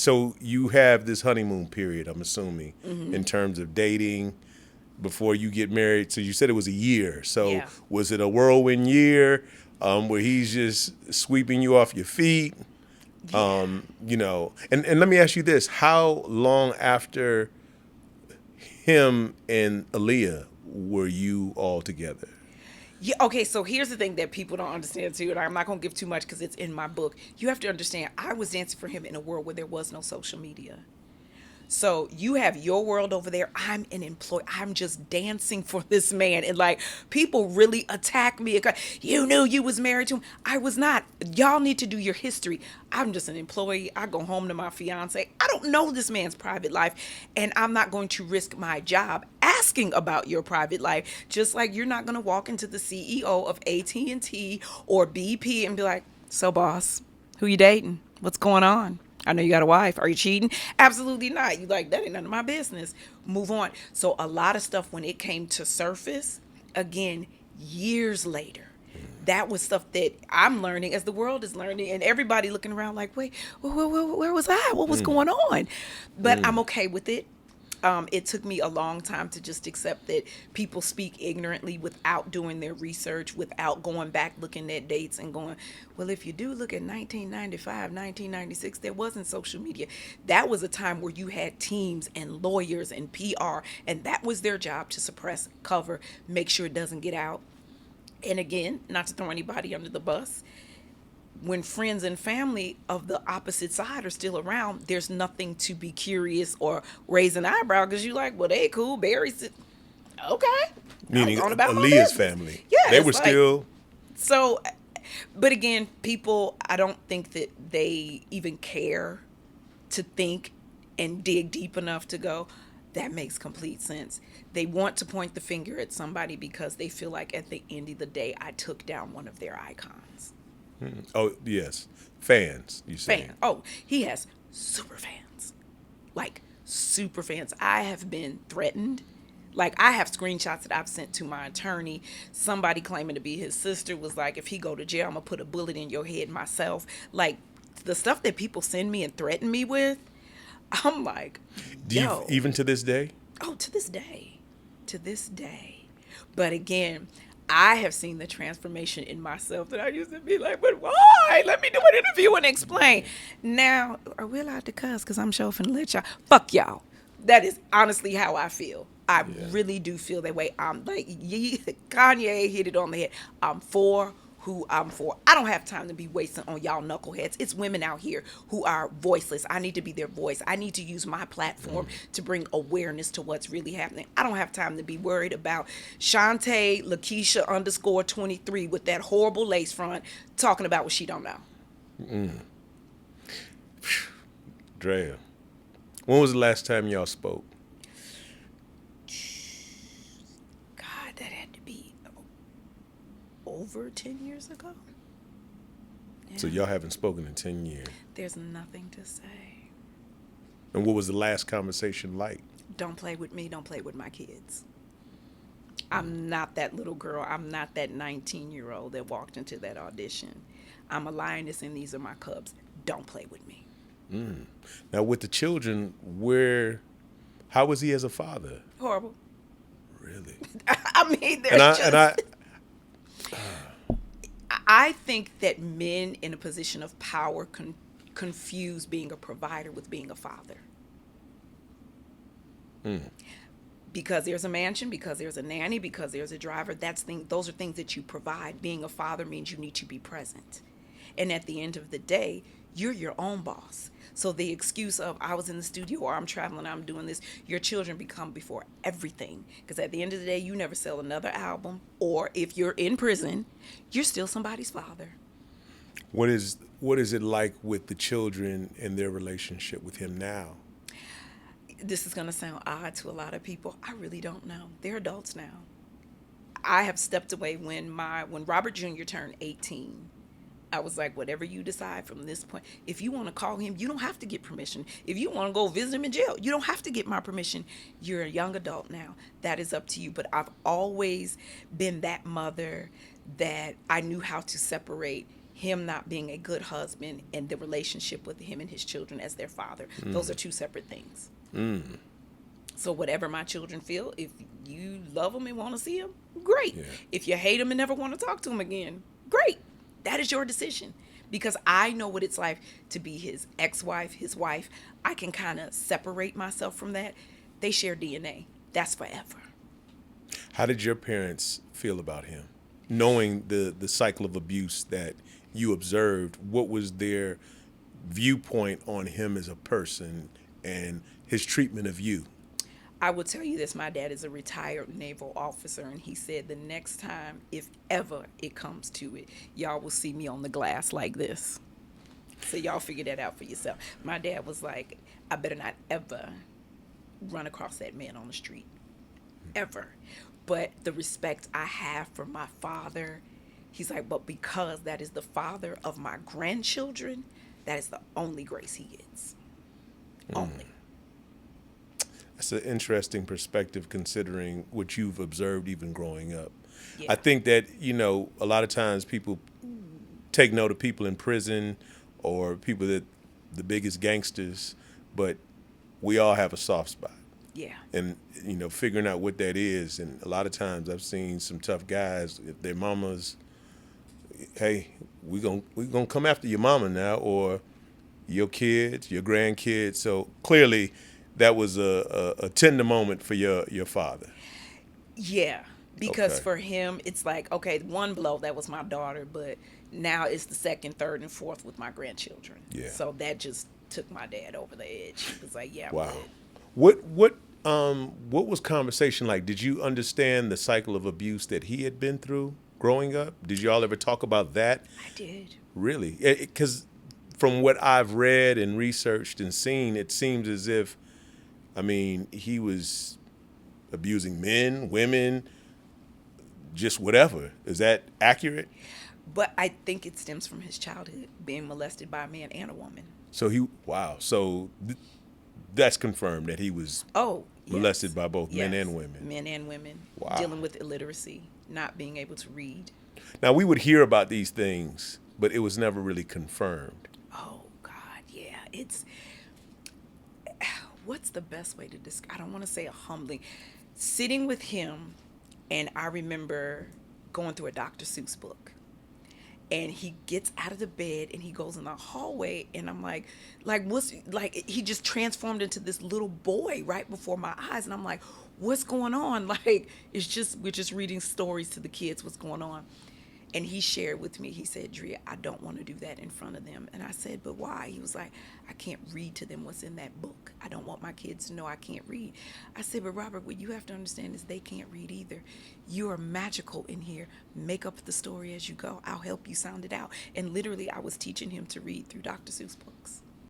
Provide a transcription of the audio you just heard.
So you have this honeymoon period, I'm assuming, in terms of dating before you get married. So you said it was a year. So Yeah. was it a whirlwind year where he's just sweeping you off your feet? Yeah. And let me ask you this. How long after him and Aaliyah were you all together? Yeah, okay, so here's the thing that people don't understand too, and I'm not gonna give too much because it's in my book. You have to understand, I was dancing for him in a world where there was no social media. So you have your world over there. I'm an employee. I'm just dancing for this man. And like people really attack me. You knew you was married to him. I was not. Y'all need to do your history. I'm just an employee. I go home to my fiance. I don't know this man's private life. And I'm not going to risk my job asking about your private life. Just like you're not going to walk into the CEO of AT&T or BP and be like, so boss, who you dating? What's going on? I know you got a wife. Are you cheating? Absolutely not. You like, that ain't none of my business. Move on. So a lot of stuff when it came to surface, again, years later, that was stuff that I'm learning as the world is learning, and everybody looking around like, wait, where was I? What was going on? But I'm okay with it. It took me a long time to just accept that people speak ignorantly without doing their research, without going back looking at dates and going, well, if you do look at 1995, 1996, there wasn't social media. That was a time where you had teams and lawyers and PR, and that was their job to suppress, cover, make sure it doesn't get out. And again, not to throw anybody under the bus, when friends and family of the opposite side are still around, there's nothing to be curious or raise an eyebrow because you like, well, they cool. Barry's okay. I'm Meaning going about my Aaliyah's business. family. Yeah, They were it's like still. so. But again, people, I don't think that they even care to think and dig deep enough to go, that makes complete sense. They want to point the finger at somebody because they feel like at the end of the day, I took down one of their icons. Oh, yes. Fans, you saying. Fan. Oh, he has super fans. Like super fans. I have been threatened. Like I have screenshots that I've sent to my attorney. Somebody claiming to be his sister was like, if he go to jail, I'm gonna put a bullet in your head myself. Like the stuff that people send me and threaten me with, I'm like, Do you, yo, even to this day? oh, to this day. To this day. But again, I have seen the transformation in myself that I used to be like, but why? Let me do an interview and explain. Now, are we allowed to cuss? Because I'm sure finna let y'all. Fuck y'all. That is honestly how I feel. I Yeah. really do feel that way. I'm like, Kanye hit it on the head. I'm for who I'm for. I don't have time to be wasting on y'all knuckleheads. It's women out here who are voiceless. I need to be their voice. I need to use my platform to bring awareness to what's really happening. I don't have time to be worried about Shantae Lakeisha underscore 23 with that horrible lace front talking about what she don't know. Drea. When was the last time y'all spoke? God, that had to be over 10 years ago. So Yeah. y'all haven't spoken in 10 years. There's nothing to say. And what was the last conversation like? Don't play with me. Don't play with my kids. I'm not that little girl. I'm not that 19-year-old that walked into that audition. I'm a lioness and these are my cubs. Don't play with me. Now with the children, how was he as a father? Horrible. Really? I mean, And there's I just. and I I think that men in a position of power confuse being a provider with being a father. Because there's a mansion, because there's a nanny, because there's a driver. Those are things that you provide. Being a father means you need to be present. And at the end of the day, you're your own boss. So the excuse of I was in the studio or I'm traveling, I'm doing this, your children become before everything. Because at the end of the day, you never sell another album. Or if you're in prison, you're still somebody's father. what is it like with the children and their relationship with him now? This is going to sound odd to a lot of people. I really don't know. They're adults now. I have stepped away when Robert Jr. turned 18. I was like, whatever you decide from this point, if you want to call him, you don't have to get permission. If you want to go visit him in jail, you don't have to get my permission. You're a young adult now. That is up to you. But I've always been that mother that I knew how to separate him not being a good husband and the relationship with him and his children as their father. Those are two separate things. So whatever my children feel, if you love them and want to see them, great. Yeah. If you hate them and never want to talk to them again, great. That is your decision. Because I know what it's like to be his ex-wife, his wife. I can kind of separate myself from that. They share DNA. That's forever. How did your parents feel about him? Knowing the cycle of abuse that you observed, what was their viewpoint on him as a person and his treatment of you? I will tell you this, my dad is a retired naval officer, and he said the next time, if ever it comes to it, y'all will see me on the glass like this. So y'all figure that out for yourself. My dad was like, I better not ever run across that man on the street. Ever. But the respect I have for my father, he's like, but because that is the father of my grandchildren, that is the only grace he gets. Only. That's an interesting perspective considering what you've observed even growing up. Yeah. I think that, a lot of times people take note of people in prison or people that the biggest gangsters, but we all have a soft spot. Yeah. And, figuring out what that is. And a lot of times I've seen some tough guys, if their mamas, hey, we gonna come after your mama now, or your kids, your grandkids. So clearly that was a tender moment for your father. Yeah. Because Okay. for him, it's like, okay, one blow, that was my daughter, but now it's the second, third, and fourth with my grandchildren. Yeah. So that just took my dad over the edge. He was like, yeah, I'm Wow. good. What was conversation like? Did you understand the cycle of abuse that he had been through growing up? Did y'all ever talk about that? I did. Really? Because from what I've read and researched and seen, it seems as if, he was abusing men, women, just whatever. Is that accurate? But I think it stems from his childhood, being molested by a man and a woman. Wow. So that's confirmed that he was Oh, yes. molested by both men Yes. and women. Men and women. Wow. Dealing with illiteracy, not being able to read. Now, we would hear about these things, but it was never really confirmed. Oh, God, yeah. It's, what's the best way to describe? I don't want to say a humbling. Sitting with him, and I remember going through a Dr. Seuss book. And he gets out of the bed and he goes in the hallway, and I'm like what's, like, he just transformed into this little boy right before my eyes, and I'm like, what's going on? Like, we're just reading stories to the kids, what's going on? And he shared with me, he said, Drea, I don't want to do that in front of them. And I said, but why? He was like, I can't read to them what's in that book. I don't want my kids to know I can't read. I said, but Robert, what you have to understand is they can't read either. You are magical in here. Make up the story as you go. I'll help you sound it out. And literally, I was teaching him to read through Dr. Seuss books.